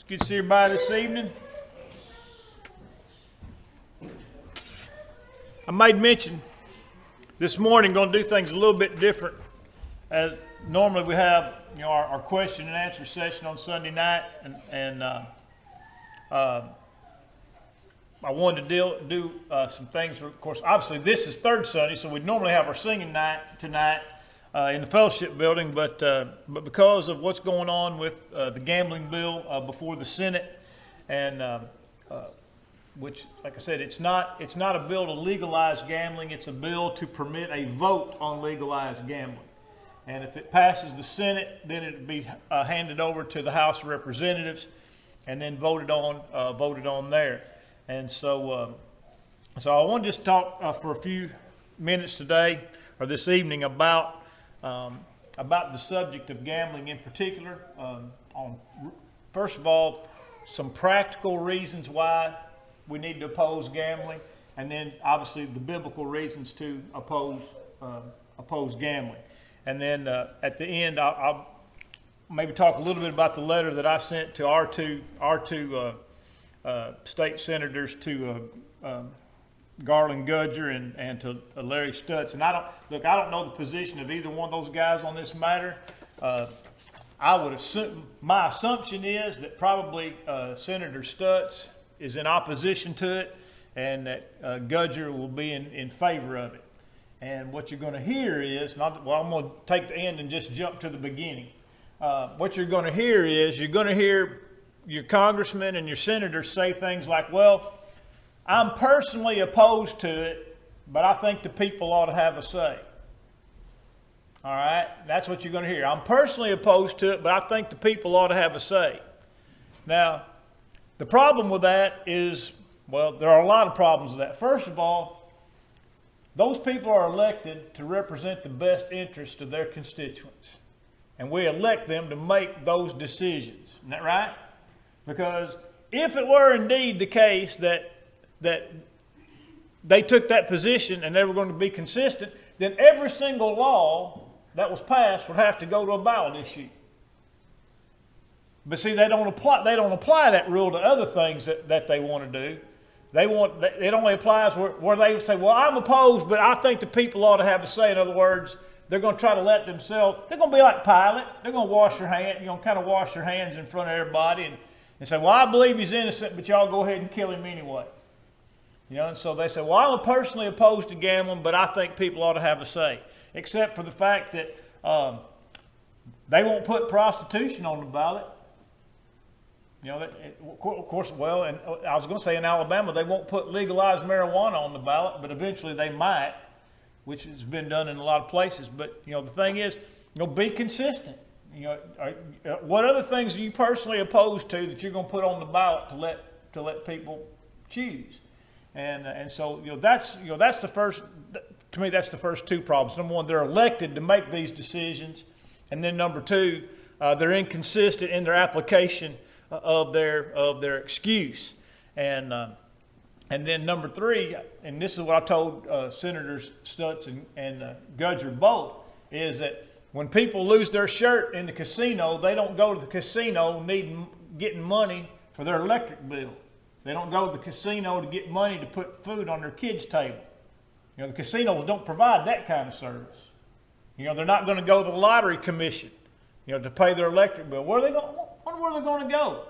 Good to see everybody this evening. I made mention this morning, going to do things a little bit different. As normally we have, our question and answer session on Sunday night, and I wanted to do some things. Of course, obviously this is third Sunday, so we normally have our singing night tonight in the fellowship building, but because of what's going on with the gambling bill before the Senate, and which, like I said, it's not a bill to legalize gambling. It's a bill to permit a vote on legalized gambling. And if it passes the Senate, then it'd be handed over to the House of Representatives, and then voted on there. And so I want to just talk for a few minutes today or this evening about the subject of gambling in particular. On first of all, some practical reasons why we need to oppose gambling, and then obviously the biblical reasons to oppose gambling. And then at the end, I'll maybe talk a little bit about the letter that I sent to our two state senators, to Garland Gudger and to Larry Stutz. And I don't know the position of either one of those guys on this matter. I would assume, my assumption is that probably Senator Stutz is in opposition to it, and that Gudger will be in favor of it. And what you're going to hear is, I'm going to take the end and just jump to the beginning. What you're going to hear is, you're going to hear your congressmen and your senators say things like, well, I'm personally opposed to it, but I think the people ought to have a say. All right? That's what you're going to hear. I'm personally opposed to it, but I think the people ought to have a say. Now, the problem with that is, well, there are a lot of problems with that. First of all, those people are elected to represent the best interests of their constituents. And we elect them to make those decisions. Isn't that right? Because if it were indeed the case that they took that position and they were going to be consistent, then every single law that was passed would have to go to a ballot issue. But see, they don't apply that rule to other things that they want to do. It only applies where they say, well, I'm opposed, but I think the people ought to have a say. In other words, they're going to try to let themselves, they're going to be like Pilate. They're going to wash their hands, kind of wash their hands in front of everybody and say, well, I believe he's innocent, but y'all go ahead and kill him anyway. And so they say, well, I'm personally opposed to gambling, but I think people ought to have a say. Except for the fact that they won't put prostitution on the ballot. Of course, well, and I was going to say in Alabama, they won't put legalized marijuana on the ballot, but eventually they might, which has been done in a lot of places. But, the thing is, be consistent. What other things are you personally opposed to that you're going to put on the ballot to let people choose? And so, that's the first, to me, that's the first two problems. Number one, they're elected to make these decisions. And then number two, they're inconsistent in their application of their excuse. And then number three, and this is what I told Senators Stutz and Gudger both, is that when people lose their shirt in the casino, they don't go to the casino getting money for their electric bill. They don't go to the casino to get money to put food on their kids' table. The casinos don't provide that kind of service. They're not going to go to the lottery commission, to pay their electric bill. Where are they going? Where are they going to go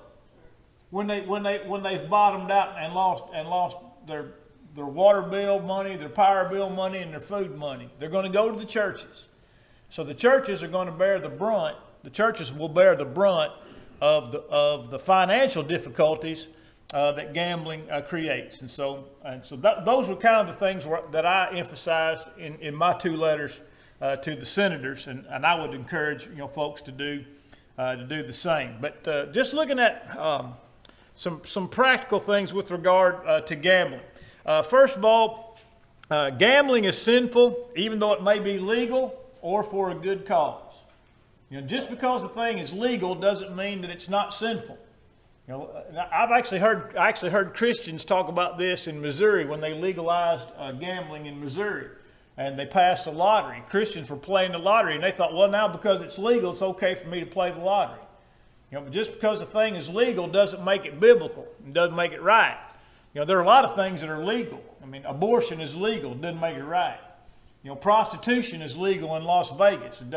when they've bottomed out and lost their water bill money, their power bill money, and their food money? They're going to go to the churches. So the churches are going to bear the brunt. The churches will bear the brunt of the financial difficulties that gambling creates. And so those were kind of the things that I emphasized in my two letters to the senators, and I would encourage folks to do the same. But just looking at some practical things with regard to gambling. First of all, gambling is sinful, even though it may be legal or for a good cause. Just because a thing is legal doesn't mean that it's not sinful. I actually heard Christians talk about this in Missouri when they legalized gambling in Missouri. And they passed the lottery. Christians were playing the lottery, and they thought, well, now because it's legal, it's okay for me to play the lottery. But just because a thing is legal doesn't make it biblical. It doesn't make it right. There are a lot of things that are legal. Abortion is legal. It doesn't make it right. Prostitution is legal in Las Vegas. It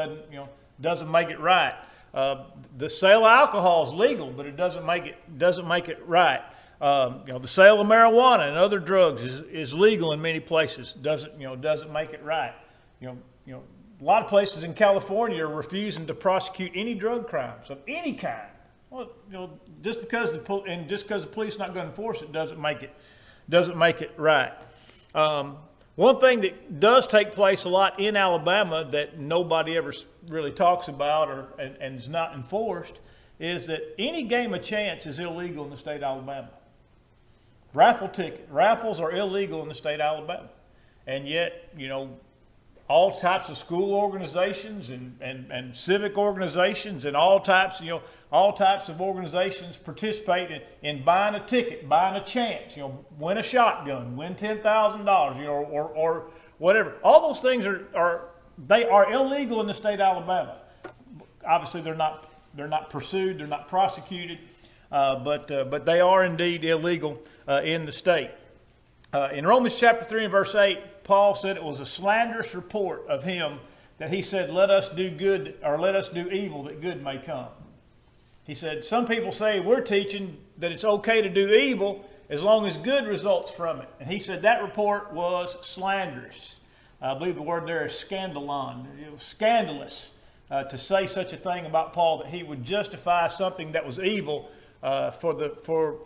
doesn't make it right. The sale of alcohol is legal, but it doesn't make it right. The sale of marijuana and other drugs is legal in many places. Doesn't make it right. A lot of places in California are refusing to prosecute any drug crimes of any kind. Well, just because the police are not going to enforce it doesn't make it right. One thing that does take place a lot in Alabama that nobody ever really talks about and is not enforced is that any game of chance is illegal in the state of Alabama. Raffles are illegal in the state of Alabama. And yet, all types of school organizations and civic organizations and all types of organizations participate in buying a ticket, buying a chance, win a shotgun, win $10,000, or whatever. All those things are illegal in the state of Alabama. Obviously, they're not pursued, they're not prosecuted, but they are indeed illegal in the state. In Romans chapter 3 and verse 8, Paul said it was a slanderous report of him that he said, let us do good, or let us do evil that good may come. He said, some people say we're teaching that it's okay to do evil as long as good results from it. And he said that report was slanderous. I believe the word there is scandalon. It was scandalous to say such a thing about Paul, that he would justify something that was evil for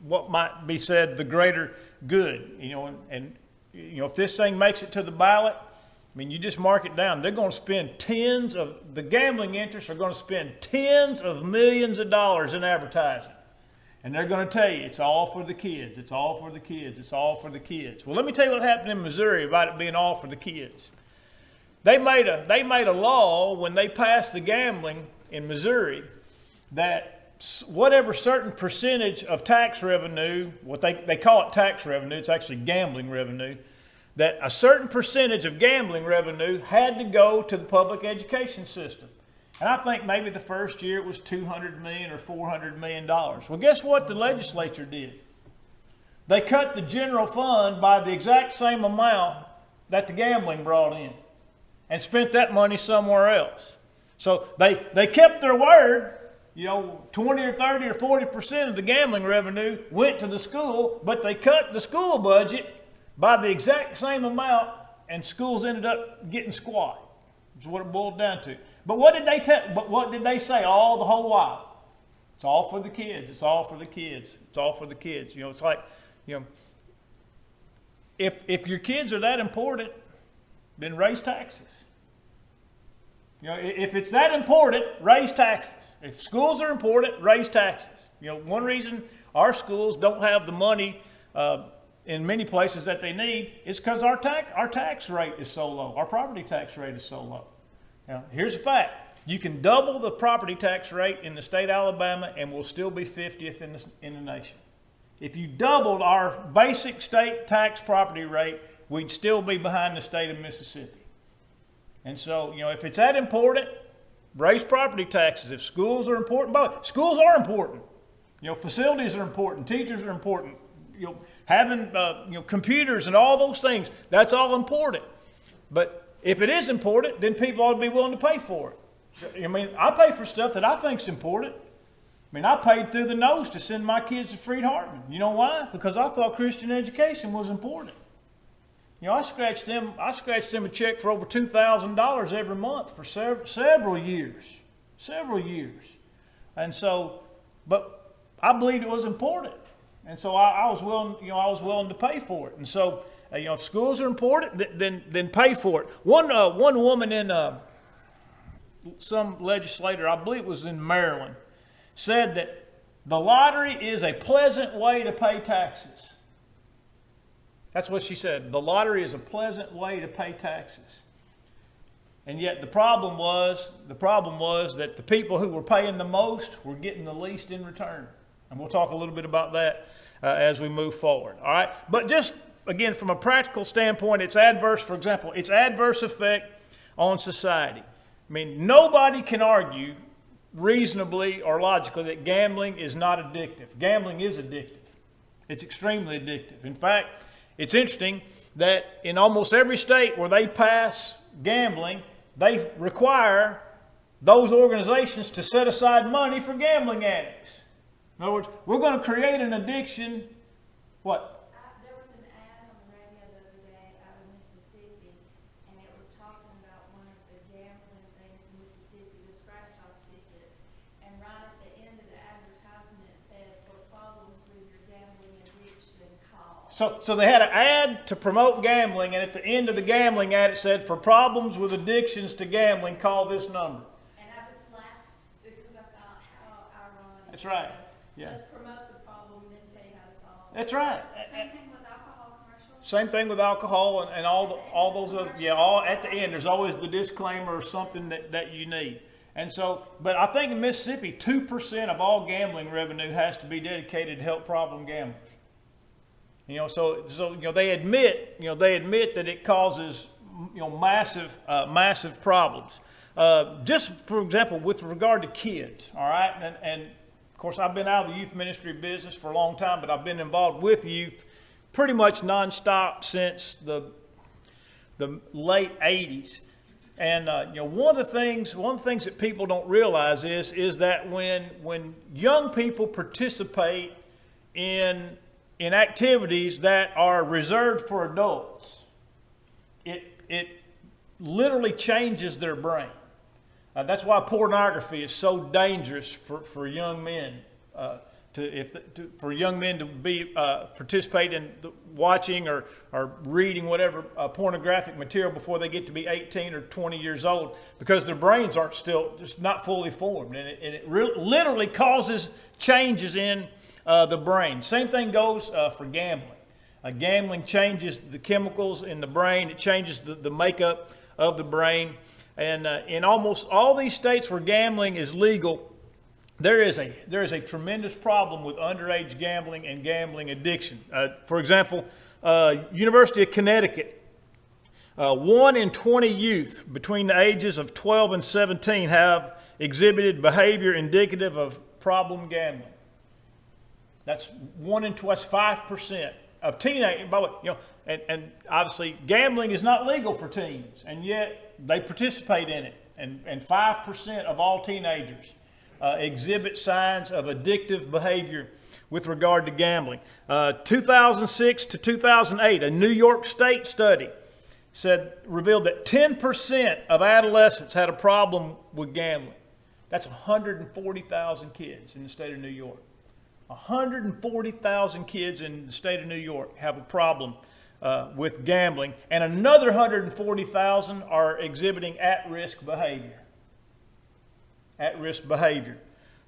what might be said the greater good. If this thing makes it to the ballot, you just mark it down. They're going to spend the gambling interests are going to spend tens of millions of dollars in advertising. And they're going to tell you, it's all for the kids, it's all for the kids, it's all for the kids. Well, let me tell you what happened in Missouri about it being all for the kids. They made a law when they passed the gambling in Missouri that whatever certain percentage of tax revenue, what they call it tax revenue, it's actually gambling revenue, that a certain percentage of gambling revenue had to go to the public education system. And I think maybe the first year it was $200 million or $400 million. Well, guess what the legislature did? They cut the general fund by the exact same amount that the gambling brought in and spent that money somewhere else. So they kept their word. 20 or 30 or 40% of the gambling revenue went to the school, but they cut the school budget by the exact same amount, and schools ended up getting squat. That's what it boiled down to. But what did they say all the whole while? It's all for the kids. It's all for the kids. It's all for the kids. It's like, if your kids are that important, then raise taxes. If it's that important, raise taxes. If schools are important, raise taxes. One reason our schools don't have the money in many places that they need is because our tax rate is so low. Our property tax rate is so low. Here's a fact. You can double the property tax rate in the state of Alabama and we'll still be 50th in the nation. If you doubled our basic state tax property rate, we'd still be behind the state of Mississippi. And so, if it's that important, raise property taxes. If schools are important, but schools are important. Facilities are important. Teachers are important. Having computers and all those things, that's all important. But if it is important, then people ought to be willing to pay for it. I pay for stuff that I think is important. I paid through the nose to send my kids to Freed Hartman. You know why? Because I thought Christian education was important. I scratched them a check for over $2,000 every month for several years. And so, but I believed it was important. And so I was willing to pay for it. And so, if schools are important, then pay for it. One woman in some legislator, I believe it was in Maryland, said that the lottery is a pleasant way to pay taxes. That's what she said. The lottery is a pleasant way to pay taxes. And yet the problem was that the people who were paying the most were getting the least in return. And we'll talk a little bit about that as we move forward. All right. But just again, from a practical standpoint, it's adverse. For example, it's adverse effect on society. Nobody can argue reasonably or logically that gambling is not addictive. Gambling is addictive. It's extremely addictive. In fact, it's interesting that in almost every state where they pass gambling, they require those organizations to set aside money for gambling addicts. In other words, we're going to create an addiction. What? There was an ad on the radio the other day out of Mississippi, and it was talking about one of the gambling things in Mississippi, the scratch-off tickets. And right at the end of the advertisement, it said, "For problems with your gambling addiction, call." So they had an ad to promote gambling, and at the end of the gambling ad, it said, "For problems with addictions to gambling, call this number." And I just laughed because I thought how ironic. That's right. Yeah. Let's promote the problem and then tell you how to solve it. That's right. Same thing with alcohol commercials. Same thing with alcohol and all those other, all at the end, there's always the disclaimer or something that you need. And so, but I think in Mississippi, 2% of all gambling revenue has to be dedicated to help problem gamblers. So they admit that it causes, massive problems. Just for example, with regard to kids, all right, and of course, I've been out of the youth ministry business for a long time, but I've been involved with youth pretty much nonstop since the late 80s. And one of the things that people don't realize is that when young people participate in activities that are reserved for adults, it literally changes their brain. That's why pornography is so dangerous for young men. For young men to be participate in watching or reading whatever pornographic material before they get to be 18 or 20 years old, because their brains aren't still just not fully formed, and it literally causes changes in the brain. Same thing goes for gambling. Gambling changes the chemicals in the brain. It changes the makeup of the brain. And in almost all these states where gambling is legal, there is a tremendous problem with underage gambling and gambling addiction. For example, University of Connecticut, 1 in 20 youth between the ages of 12 and 17 have exhibited behavior indicative of problem gambling. That's 1 in 20, that's 5% of teenagers. By the way, and obviously gambling is not legal for teens, and yet they participate in it. And 5% of all teenagers exhibit signs of addictive behavior with regard to gambling. 2006 to 2008, a New York State study revealed that 10% of adolescents had a problem with gambling. That's 140,000 kids in the state of New York. 140,000 kids in the state of New York have a problem with gambling, and another 140,000 are exhibiting at-risk behavior. At-risk behavior.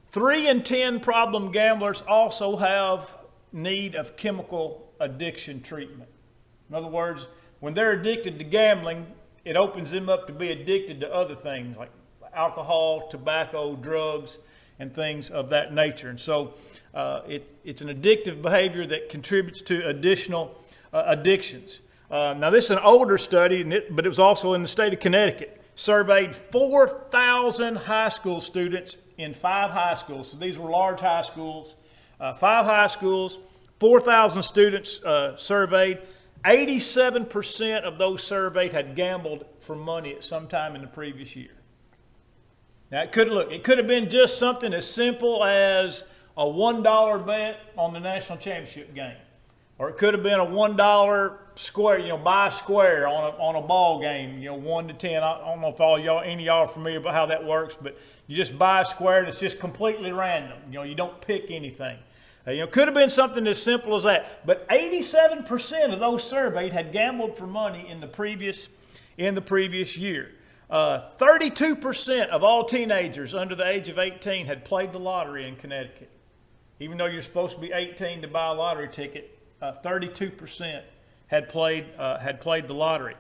3 in 10 problem gamblers also have need of chemical addiction treatment. In other words, when they're addicted to gambling, it opens them up to be addicted to other things like alcohol, tobacco, drugs, and things of that nature. And so it's an addictive behavior that contributes to additional addictions. Now, this is an older study, but it was also in the state of Connecticut. Surveyed 4,000 high school students in 5 high schools. So these were large high schools. 5 high schools, 4,000 students surveyed. 87% of those surveyed had gambled for money at some time in the previous year. Now, it could have been just something as simple as a $1 bet on the national championship game. Or it could have been a $1 square, buy a square on a ball game, 1 to 10. I don't know if any of y'all are familiar about how that works, but you just buy a square and it's just completely random. You don't pick anything. Could have been something as simple as that. But 87% of those surveyed had gambled for money in the previous year. 32% of all teenagers under the age of 18 had played the lottery in Connecticut. Even though you're supposed to be 18 to buy a lottery ticket, 32% had played the lottery.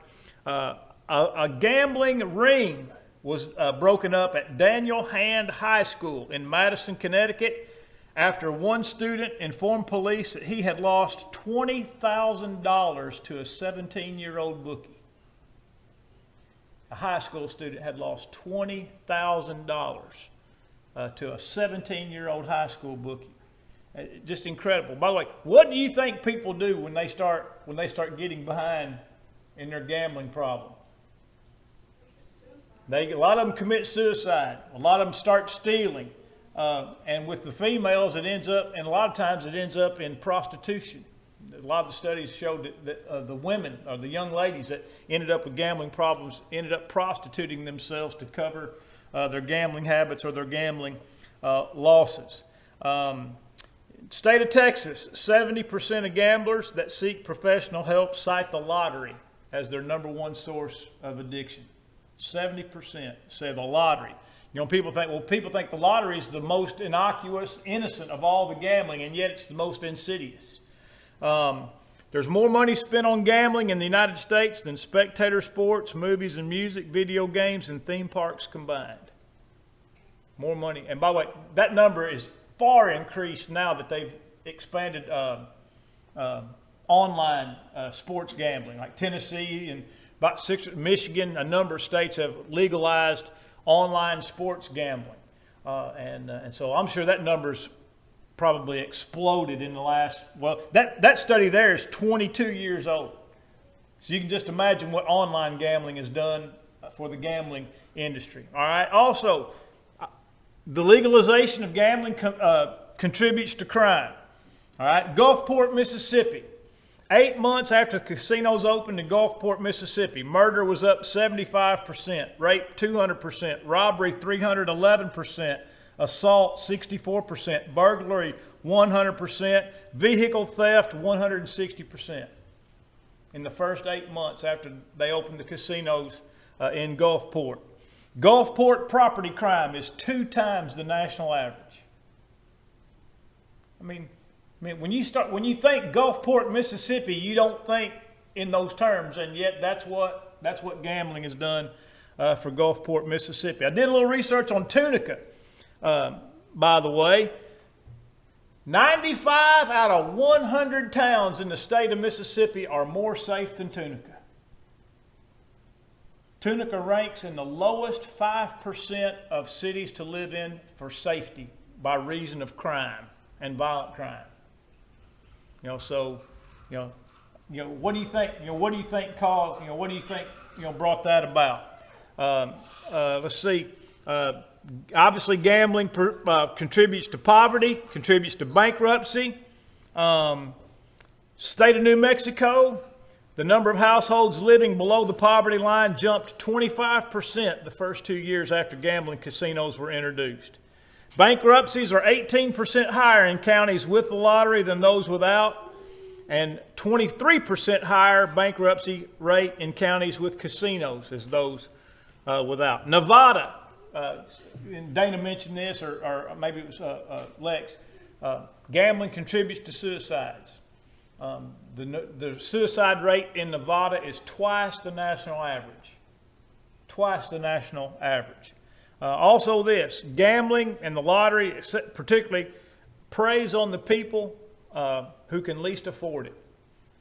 A gambling ring was broken up at Daniel Hand High School in Madison, Connecticut, after one student informed police that he had lost $20,000 to a 17-year-old bookie. A high school student had lost $20,000 to a 17-year-old high school bookie. Just incredible. By the way, what do you think people do when they start getting behind in their gambling problem? A lot of them commit suicide. A lot of them start stealing. And with the females, it ends up, and a lot of times it ends up in prostitution. A lot of the studies showed that the women, or the young ladies that ended up with gambling problems, ended up prostituting themselves to cover their gambling habits or their gambling losses. State of Texas, 70% of gamblers that seek professional help cite the lottery as their number one source of addiction. 70% say the lottery. You know, people think the lottery is the most innocuous, innocent of all the gambling, and yet it's the most insidious. There's more money spent on gambling in the United States than spectator sports, movies and music, video games, and theme parks combined. More money. And by the way, that number is far increased now that they've expanded online sports gambling. Like Tennessee and Michigan, a number of states have legalized online sports gambling. And so I'm sure that number's probably exploded in the last, well, that study there is 22 years old. So you can just imagine what online gambling has done for the gambling industry. All right. Also, the legalization of gambling contributes to crime. All right. Gulfport, Mississippi. 8 months after the casinos opened in Gulfport, Mississippi, murder was up 75%, rape 200%, robbery 311%, assault 64%, burglary 100%, vehicle theft 160% in the first 8 months after they opened the casinos in Gulfport. Gulfport property crime is 2 times the national average. I mean, when you think Gulfport, Mississippi, you don't think in those terms, and yet that's what gambling has done for Gulfport, Mississippi. I did a little research on Tunica, by the way. 95 out of 100 towns in the state of Mississippi are more safe than Tunica. Tunica ranks in the lowest 5% of cities to live in for safety by reason of crime and violent crime. What do you think? What do you think caused? What do you think? Brought that about? Let's see. Obviously, gambling contributes to poverty, contributes to bankruptcy. State of New Mexico, the number of households living below the poverty line jumped 25% the first 2 years after gambling casinos were introduced. Bankruptcies are 18% higher in counties with the lottery than those without, and 23% higher bankruptcy rate in counties with casinos as those without. Nevada, and Dana mentioned this, or maybe it was Lex, gambling contributes to suicides. The suicide rate in Nevada is twice the national average. Twice the national average. Also this, gambling and the lottery particularly preys on the people who can least afford it.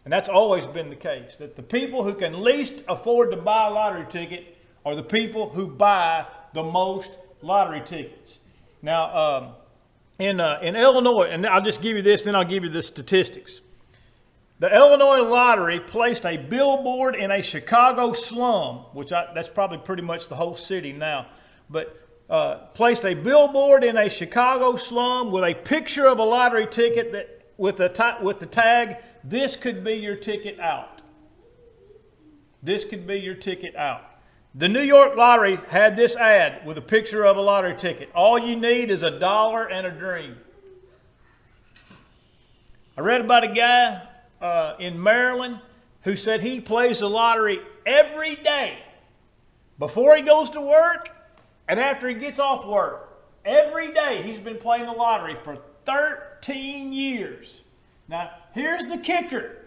And that's always been the case, that the people who can least afford to buy a lottery ticket are the people who buy the most lottery tickets. Now, in Illinois, and I'll just give you this, then I'll give you the statistics. The Illinois Lottery placed a billboard in a Chicago slum, that's probably pretty much the whole city now, but placed a billboard in a Chicago slum with a picture of a lottery ticket with the tag, "This could be your ticket out." This could be your ticket out. The New York Lottery had this ad with a picture of a lottery ticket. "All you need is $1 and a dream." I read about a guy in Maryland who said he plays the lottery every day before he goes to work and after he gets off work. Every day he's been playing the lottery for 13 years. Now, here's the kicker.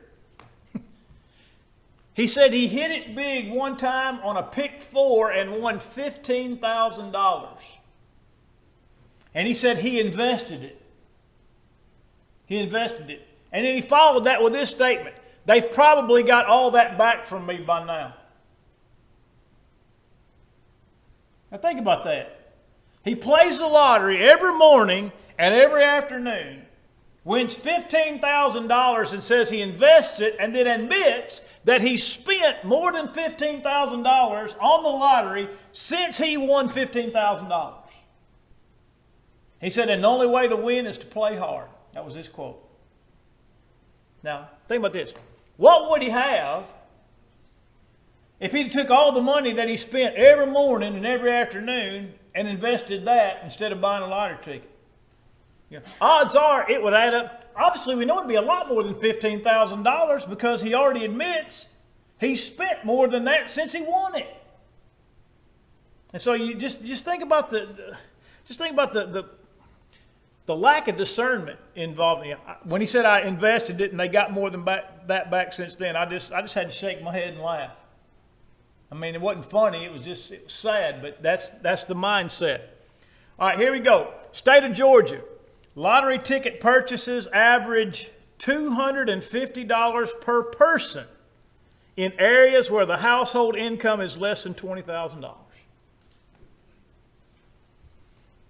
He said he hit it big one time on a pick 4 and won $15,000. And he said he invested it. He invested it. And then he followed that with this statement: "They've probably got all that back from me by now." Now think about that. He plays the lottery every morning and every afternoon, wins $15,000 and says he invests it, and then admits that he spent more than $15,000 on the lottery since he won $15,000. He said, and the only way to win is to play hard. That was his quote. Now, think about this. What would he have if he took all the money that he spent every morning and every afternoon and invested that instead of buying a lottery ticket? You know, odds are it would add up. Obviously, we know it'd be a lot more than $15,000 because he already admits he spent more than that since he won it. And so you just think about the lack of discernment involved. When he said I invested it and they got more than that back since then, I just had to shake my head and laugh. I mean, it wasn't funny. It was sad, but that's the mindset. All right, here we go. State of Georgia. Lottery ticket purchases average $250 per person in areas where the household income is less than $20,000.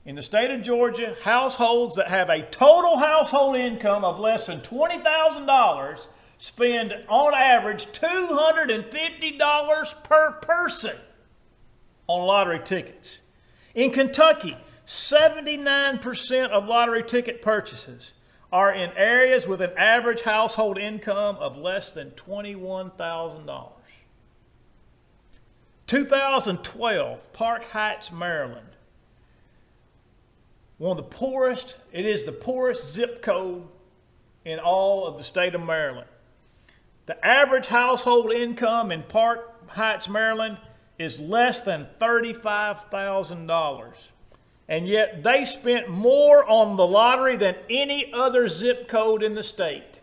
In the state of Georgia, households that have a total household income of less than $20,000 spend on average $250 per person on lottery tickets. In Kentucky, 79% of lottery ticket purchases are in areas with an average household income of less than $21,000. 2012, Park Heights, Maryland. One of the poorest, it is the poorest zip code in all of the state of Maryland. The average household income in Park Heights, Maryland is less than $35,000. And yet they spent more on the lottery than any other zip code in the state.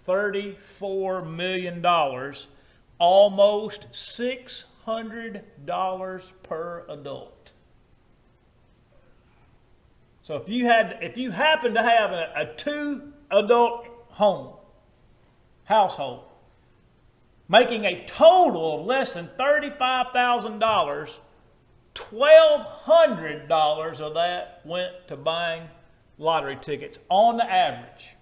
$34 million, almost $600 per adult. So if you happen to have a 2-adult household, making a total of less than $35,000, $1,200 of that went to buying lottery tickets on the average.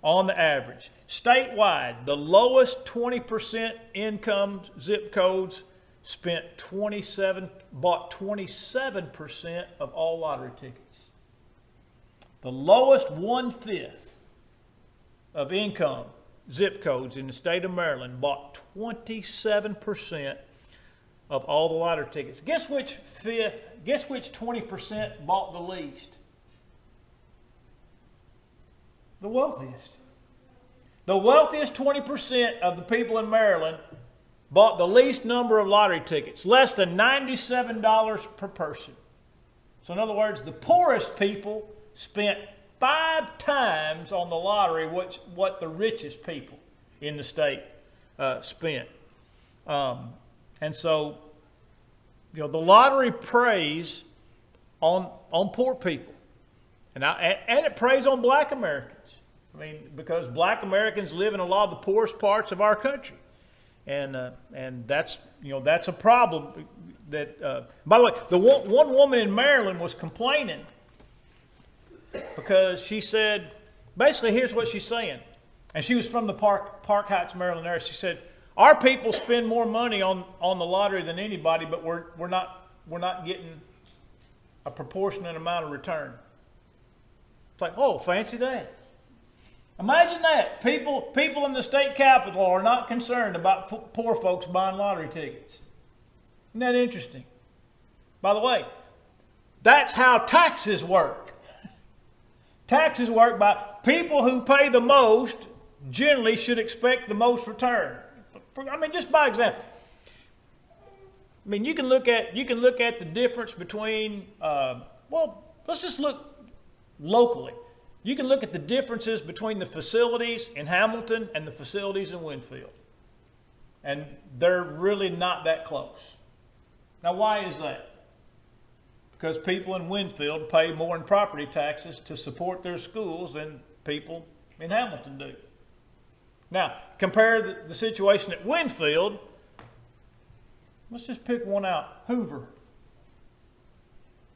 On the average. Statewide, the lowest 20% income zip codes bought 27% of all lottery tickets. The lowest 1/5 of income zip codes in the state of Maryland bought 27% of all the lottery tickets. Guess which 20% bought the least? The wealthiest. The wealthiest 20% of the people in Maryland bought the least number of lottery tickets, less than $97 per person. So in other words, the poorest people spent 5 times on the lottery what the richest people in the state spent. And so, you know, the lottery preys on poor people, and it preys on Black Americans. I mean, because Black Americans live in a lot of the poorest parts of our country, and that's a problem. That by the way, the one woman in Maryland was complaining because she said, basically, here's what she's saying, and she was from the Park Heights, Maryland area. She said, our people spend more money on the lottery than anybody, but we're not getting a proportionate amount of return. It's like, oh, fancy that. Imagine that. People in the state capitol are not concerned about poor folks buying lottery tickets. Isn't that interesting? By the way, that's how taxes work. Taxes work by people who pay the most generally should expect the most return. I mean, just by example. I mean, you can look at the difference between, let's just look locally. You can look at the differences between the facilities in Hamilton and the facilities in Winfield. And they're really not that close. Now, why is that? Because people in Winfield pay more in property taxes to support their schools than people in Hamilton do. Now, compare the situation at Winfield. Let's just pick one out, Hoover.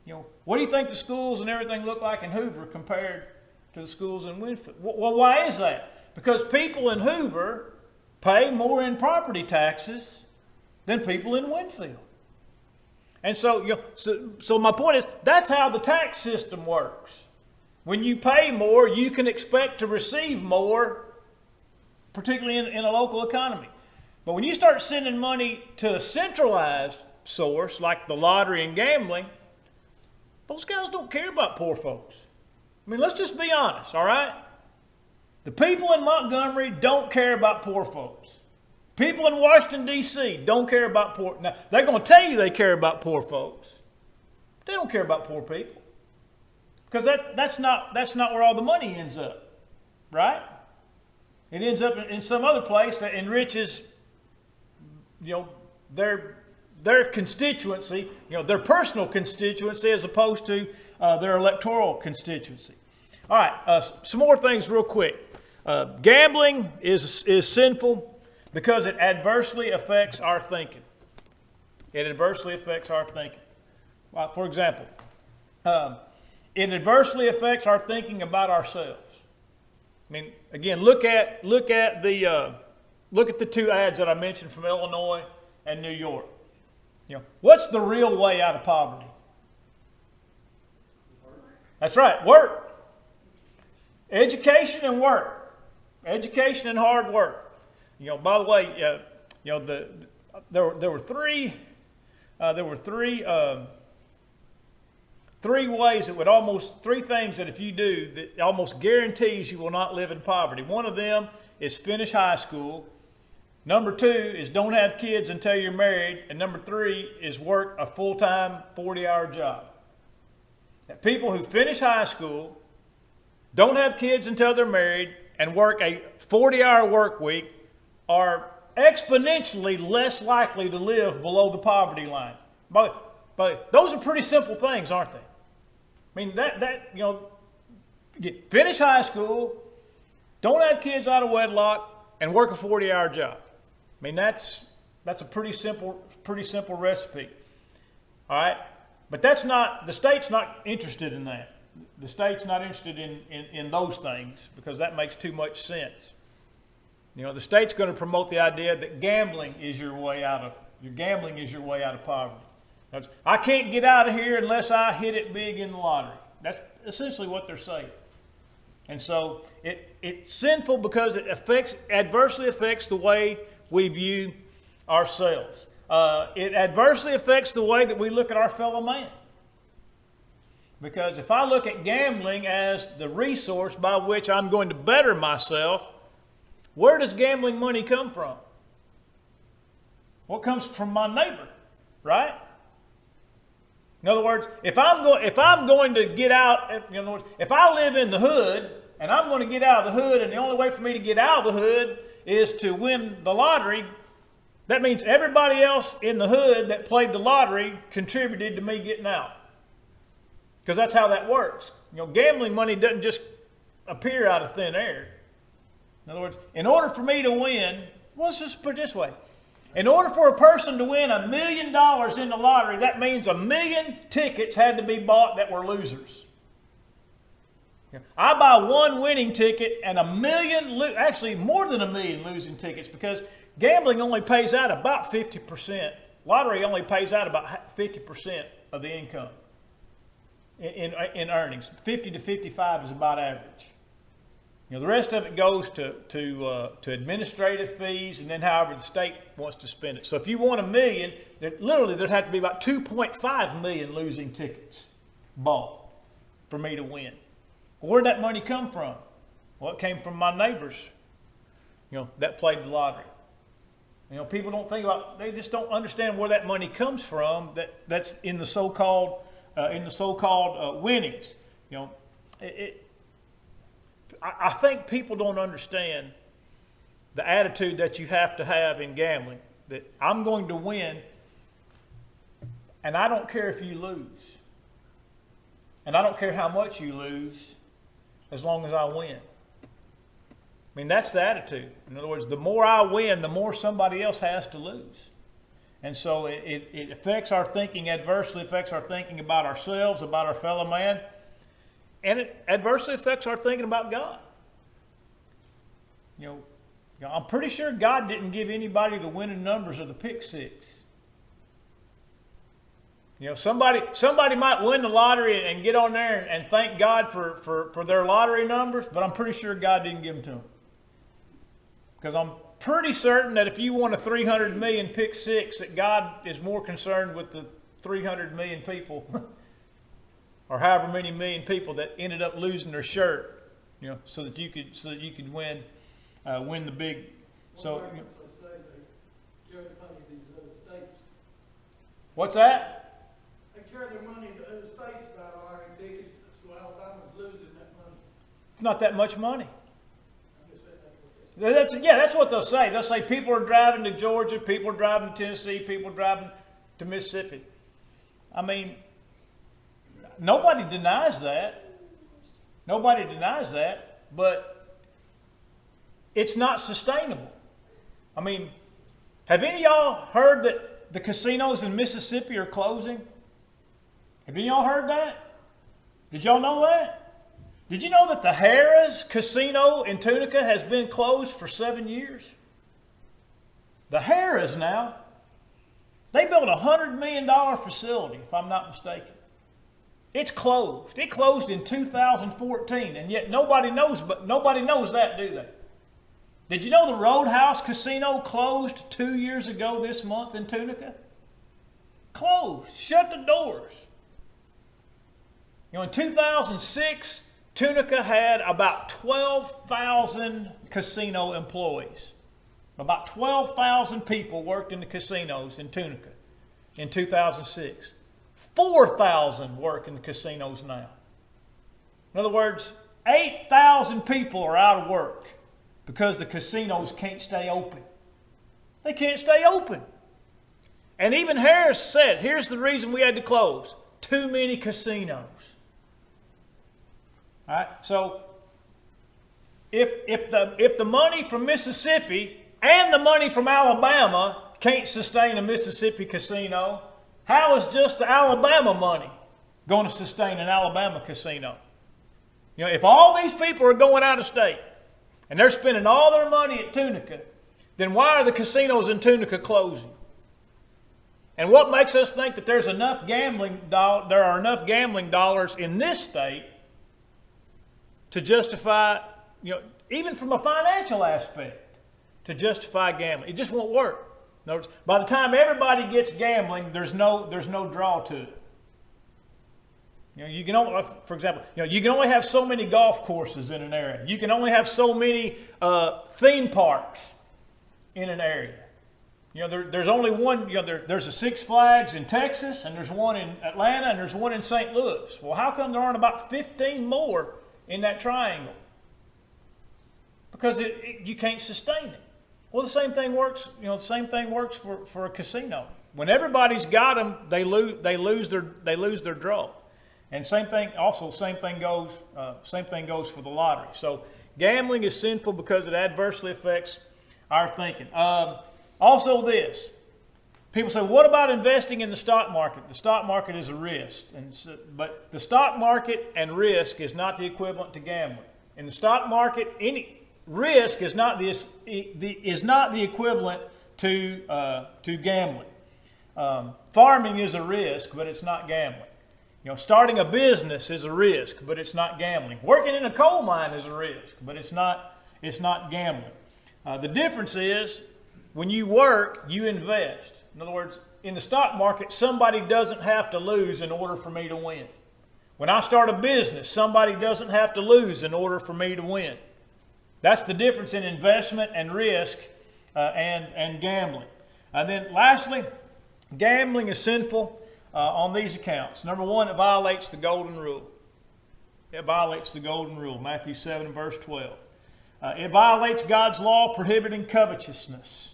You know, What do you think the schools and everything look like in Hoover compared to the schools in Winfield? Well, why is that? Because people in Hoover pay more in property taxes than people in Winfield. And so, so my point is, that's how the tax system works. When you pay more, you can expect to receive more, particularly in a local economy. But when you start sending money to a centralized source, like the lottery and gambling, those guys don't care about poor folks. I mean, let's just be honest, all right? The people in Montgomery don't care about poor folks. People in Washington, D.C. don't care about poor. Now, they're going to tell you they care about poor folks. They don't care about poor people. Because that's not where all the money ends up, right? It ends up in some other place that enriches, their constituency, their personal constituency, as opposed to their electoral constituency. All right, some more things real quick. Gambling is sinful because it adversely affects our thinking. It adversely affects our thinking. For example, it adversely affects our thinking about ourselves. I mean, again, look at the two ads that I mentioned from Illinois and New York. What's the real way out of poverty? That's right, work. Education and work. Education and hard work. By the way, there were three ways that three things that if you do, that almost guarantees you will not live in poverty. One of them is finish high school. Number 2 is don't have kids until you're married. And number 3 is work a full-time 40-hour job. Now, people who finish high school, don't have kids until they're married, and work a 40-hour work week are exponentially less likely to live below the poverty line. But those are pretty simple things, aren't they? I mean, finish high school, don't have kids out of wedlock, and work a 40-hour job. I mean, that's a pretty simple recipe. All right? But the state's not interested in that. The state's not interested in those things because that makes too much sense. The state's going to promote the idea that gambling is your way out of poverty. I can't get out of here unless I hit it big in the lottery. That's essentially what they're saying. And so it's sinful because it adversely affects the way we view ourselves. It adversely affects the way that we look at our fellow man. Because if I look at gambling as the resource by which I'm going to better myself, where does gambling money come from? Well, it comes from my neighbor, right? In other words, if I'm going to get out, if I live in the hood and I'm going to get out of the hood, and the only way for me to get out of the hood is to win the lottery, that means everybody else in the hood that played the lottery contributed to me getting out. Because that's how that works. Gambling money doesn't just appear out of thin air. In other words, in order for me to win, let's just put it this way. In order for a person to win $1 million in the lottery, that means 1 million tickets had to be bought that were losers. I buy one winning ticket and actually more than 1 million losing tickets, because gambling only pays out about 50%. Lottery only pays out about 50% of the income in earnings. 50 to 55 is about average. The rest of it goes to administrative fees, and then however the state wants to spend it. So if you want 1 million, there'd have to be about 2.5 million losing tickets bought for me to win. Well, where'd that money come from? Well, it came from my neighbors, that played the lottery. People don't think they just don't understand where that money comes from. That's in the so-called winnings. I think people don't understand the attitude that you have to have in gambling, that I'm going to win and I don't care if you lose. And I don't care how much you lose as long as I win. I mean, that's the attitude. In other words, the more I win, the more somebody else has to lose. And so it affects our thinking, adversely affects our thinking about ourselves, about our fellow man, and it adversely affects our thinking about God. You know, I'm pretty sure God didn't give anybody the winning numbers of the pick six. You know, somebody might win the lottery and get on there and thank God for their lottery numbers, but I'm pretty sure God didn't give them to them. Because I'm pretty certain that if you won a 300 million pick six, that God is more concerned with the 300 million people or however many million people that ended up losing their shirt, you know, so that you could win the big. So, what's that? They carry their money to other states by lottery tickets, so Alabama's losing that money. It's not that much money. I'm just saying that's what they say. That's what they'll say. They'll say people are driving to Georgia, people are driving to Tennessee, people are driving to Mississippi. I mean, nobody denies that. Nobody denies that, but it's not sustainable. I mean, have any of y'all heard that the casinos in Mississippi are closing? Have any of y'all heard that? Did y'all know that? Did you know that the Harrah's Casino in Tunica has been closed for 7 years? The Harrah's now, they built a $100 million facility, if I'm not mistaken. It's closed. It closed in 2014, and yet nobody knows that, do they? Did you know the Roadhouse Casino closed 2 years ago this month in Tunica? Closed. Shut the doors. You know, in 2006, Tunica had about 12,000 casino employees. About 12,000 people worked in the casinos in Tunica in 2006. 4,000 work in the casinos now. In other words, 8,000 people are out of work because the casinos can't stay open. They can't stay open. And even Harris said, here's the reason we had to close. Too many casinos. All right, so if the money from Mississippi and the money from Alabama can't sustain a Mississippi casino, how is just the Alabama money going to sustain an Alabama casino? You know, if all these people are going out of state and they're spending all their money at Tunica, then why are the casinos in Tunica closing? And what makes us think that there are enough gambling dollars in this state to justify, you know, even from a financial aspect, to justify gambling? It just won't work. In other words, by the time everybody gets gambling, there's no draw to it. You know, you can only, for example, you know, you can only have so many golf courses in an area. You can only have so many theme parks in an area. You know, there's only one. You know, there's a Six Flags in Texas, and there's one in Atlanta, and there's one in St. Louis. Well, how come there aren't about 15 more in that triangle? Because you can't sustain it. Well, the same thing works. You know, the same thing works for a casino. When everybody's got them, they lose their draw. And same thing goes for the lottery. So gambling is sinful because it adversely affects our thinking. Also, this. People say, what about investing in the stock market? The stock market is a risk, but the stock market and risk is not the equivalent to gambling. In the stock market, any risk is not the equivalent to gambling. Farming is a risk, but it's not gambling. You know, starting a business is a risk, but it's not gambling. Working in a coal mine is a risk, but it's not gambling. The difference is when you work, you invest. In other words, in the stock market, somebody doesn't have to lose in order for me to win. When I start a business, somebody doesn't have to lose in order for me to win. That's the difference in investment and risk and gambling. And then lastly, gambling is sinful on these accounts. Number one, it violates the golden rule. It violates the golden rule, Matthew 7 and verse 12. It violates God's law prohibiting covetousness.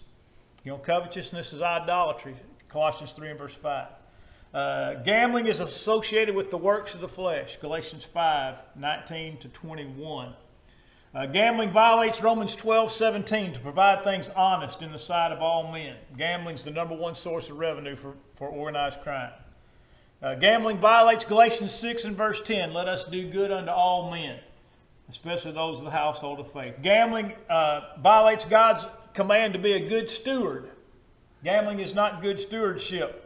You know, covetousness is idolatry, Colossians 3 and verse 5. Gambling is associated with the works of the flesh, Galatians 5, 19 to 21. Gambling violates Romans 12:17 to provide things honest in the sight of all men. Gambling's the number one source of revenue for organized crime. Gambling violates Galatians 6 and verse 10. Let us do good unto all men, especially those of the household of faith. Gambling violates God's command to be a good steward. Gambling is not good stewardship.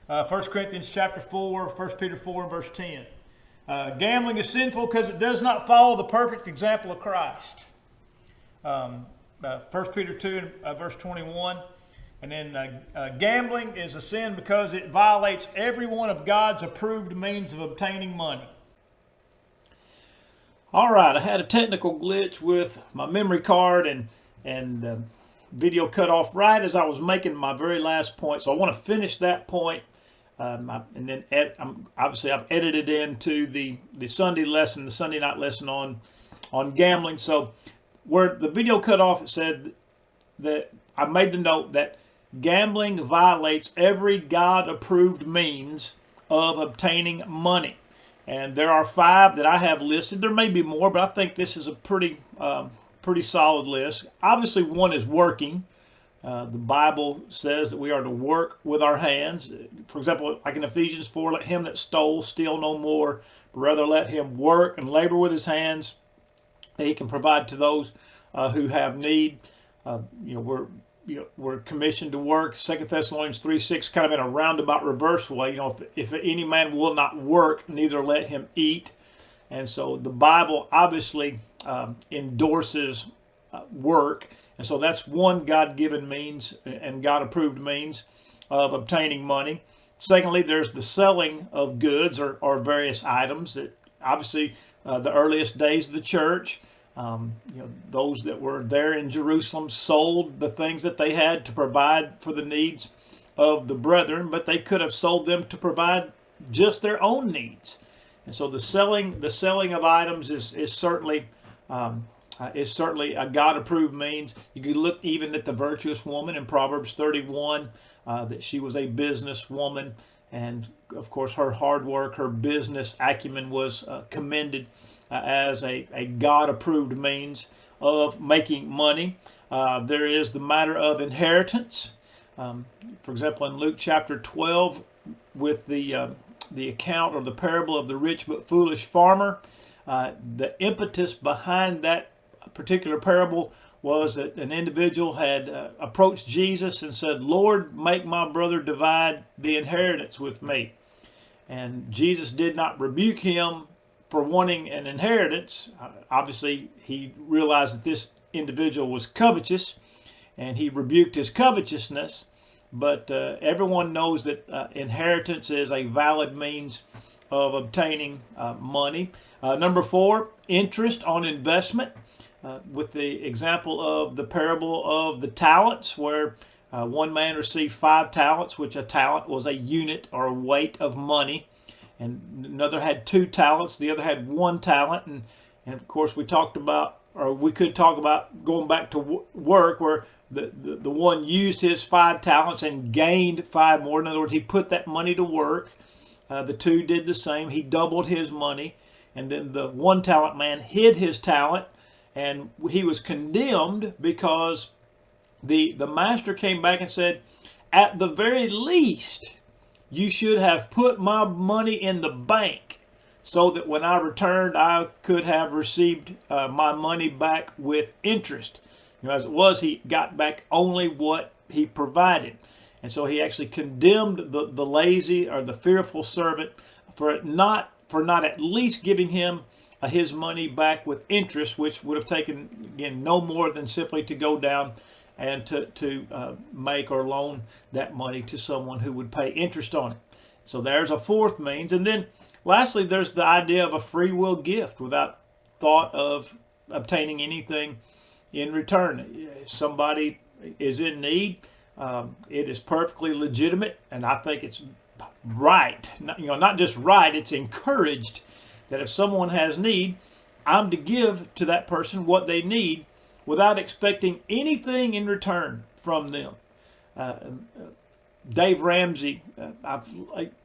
1 Corinthians chapter 4, 1 Peter 4 and verse 10. Gambling is sinful because it does not follow the perfect example of Christ. 1 Peter 2 verse 21. And then gambling is a sin because it violates every one of God's approved means of obtaining money. All right, I had a technical glitch with my memory card and video cut off right as I was making my very last point. So I want to finish that point. And then obviously I've edited into the Sunday lesson, the Sunday night lesson on gambling. So where the video cut off, it said that I made the note that gambling violates every God-approved means of obtaining money. And there are 5 that I have listed. There may be more, but I think this is a pretty solid list. Obviously, one is working. The Bible says that we are to work with our hands. For example, like in Ephesians 4, let him that stole steal no more, but rather let him work and labor with his hands, that he can provide to those who have need. We're commissioned to work. 2 Thessalonians 3:6, kind of in a roundabout reverse way. If any man will not work, neither let him eat. And so the Bible obviously endorses work. And so that's one God-given means and God-approved means of obtaining money. Secondly, there's the selling of goods or various items. That obviously, the earliest days of the church, those that were there in Jerusalem sold the things that they had to provide for the needs of the brethren, but they could have sold them to provide just their own needs. And so the selling of items is certainly a God-approved means. You could look even at the virtuous woman in Proverbs 31, that she was a businesswoman, and of course her hard work, her business acumen was commended as a God-approved means of making money. There is the matter of inheritance. For example, in Luke chapter 12, with the account or the parable of the rich but foolish farmer, the impetus behind that particular parable was that an individual had approached Jesus and said, "Lord, make my brother divide the inheritance with me." And Jesus did not rebuke him for wanting an inheritance. Obviously, he realized that this individual was covetous, and he rebuked his covetousness. But everyone knows that inheritance is a valid means of obtaining money. Number 4, interest on investment. With the example of the parable of the talents, where one man received 5 talents, which a talent was a unit or a weight of money, and another had 2 talents, the other had 1 talent, and of course we could talk about going back to work, where the one used his 5 talents and gained 5 more. In other words, he put that money to work. The 2 did the same. He doubled his money, and then the 1 talent man hid his talent, and he was condemned because the master came back and said, "At the very least, you should have put my money in the bank, so that when I returned, I could have received my money back with interest." As it was, he got back only what he provided. And so he actually condemned the lazy or the fearful servant for not at least giving him his money back with interest, which would have taken, again, no more than simply to go down and to make or loan that money to someone who would pay interest on it. So there's a 4th means. And then lastly, there's the idea of a free will gift without thought of obtaining anything in return. If somebody is in need, it is perfectly legitimate, and I think it's right, not just right, it's encouraged, that if someone has need, I'm to give to that person what they need without expecting anything in return from them. Dave Ramsey, I've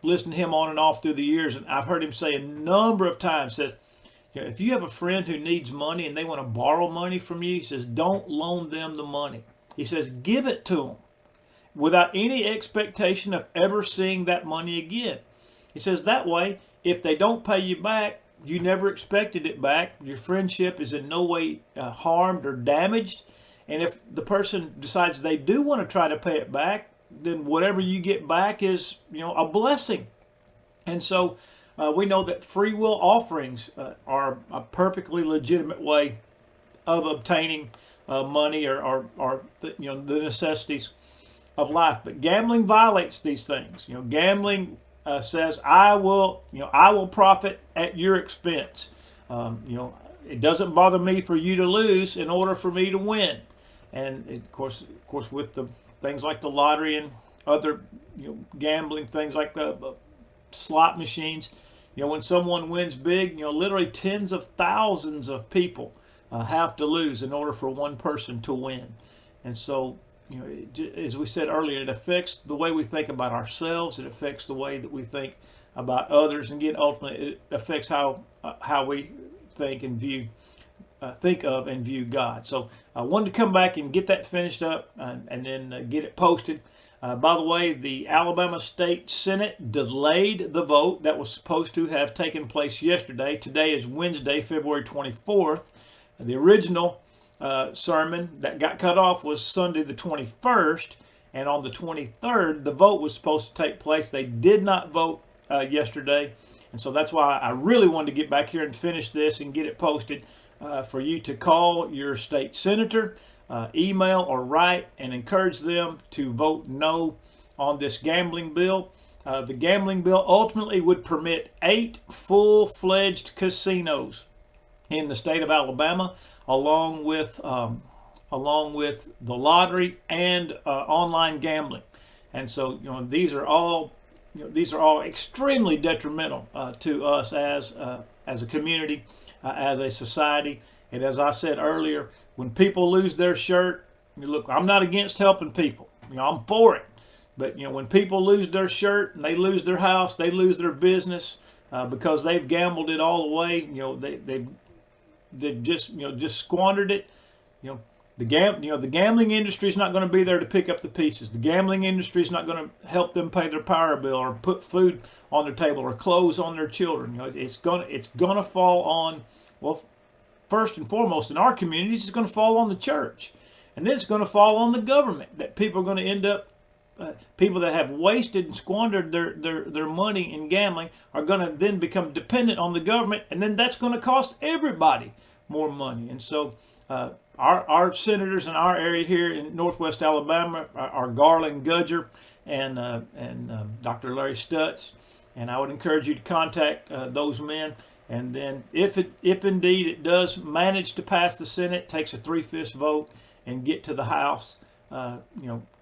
listened to him on and off through the years, and I've heard him say a number of times, says, if you have a friend who needs money and they want to borrow money from you, he says, don't loan them the money. He says, give it to them without any expectation of ever seeing that money again. He says that way, if they don't pay you back, you never expected it back. Your friendship is in no way harmed or damaged. And if the person decides they do want to try to pay it back, then whatever you get back is, a blessing. And so we know that free will offerings are a perfectly legitimate way of obtaining money or the necessities of life. But gambling violates these things. Gambling says, I will profit at your expense. It doesn't bother me for you to lose in order for me to win. And of course, with the things like the lottery and other gambling things like slot machines, when someone wins big, literally tens of thousands of people have to lose in order for one person to win. And so, as we said earlier, it affects the way we think about ourselves. It affects the way that we think about others, and again, ultimately, it affects how we think of and view God. So I wanted to come back and get that finished up and then get it posted. By the way, the Alabama State Senate delayed the vote that was supposed to have taken place yesterday. Today is Wednesday, February 24th. The original sermon that got cut off was Sunday the 21st, and on the 23rd, the vote was supposed to take place. They did not vote yesterday, and so that's why I really wanted to get back here and finish this and get it posted for you to call your state senator, email or write, and encourage them to vote no on this gambling bill. The gambling bill ultimately would permit 8 full-fledged casinos in the state of Alabama, along with the lottery and online gambling. And so, these are all extremely detrimental to us as a community, as a society. And as I said earlier, when people lose their shirt, look, I'm not against helping people. I'm for it. But when people lose their shirt and they lose their house, they lose their business because they've gambled it all away. They've just squandered it. The gambling industry is not going to be there to pick up the pieces. The gambling industry is not going to help them pay their power bill or put food on their table or clothes on their children. It's going to fall on, well, first and foremost in our communities, it's going to fall on the church, and then it's going to fall on the government. That people are going to end up, people that have wasted and squandered their money in gambling are going to then become dependent on the government, and then that's going to cost everybody more money. And so our senators in our area here in Northwest Alabama are Garland Gudger and Dr. Larry Stutz, and I would encourage you to contact those men. And then if indeed it does manage to pass the Senate, it takes a 3/5 vote and get to the House,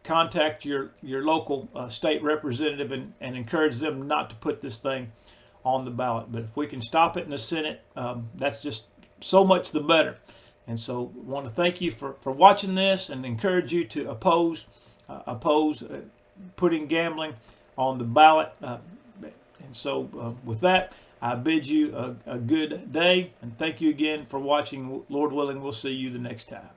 contact your local state representative and encourage them not to put this thing on the ballot. But if we can stop it in the Senate, that's just so much the better. And so I want to thank you for watching this and encourage you to oppose putting gambling on the ballot. And so with that, I bid you a good day, and thank you again for watching. Lord willing, we'll see you the next time.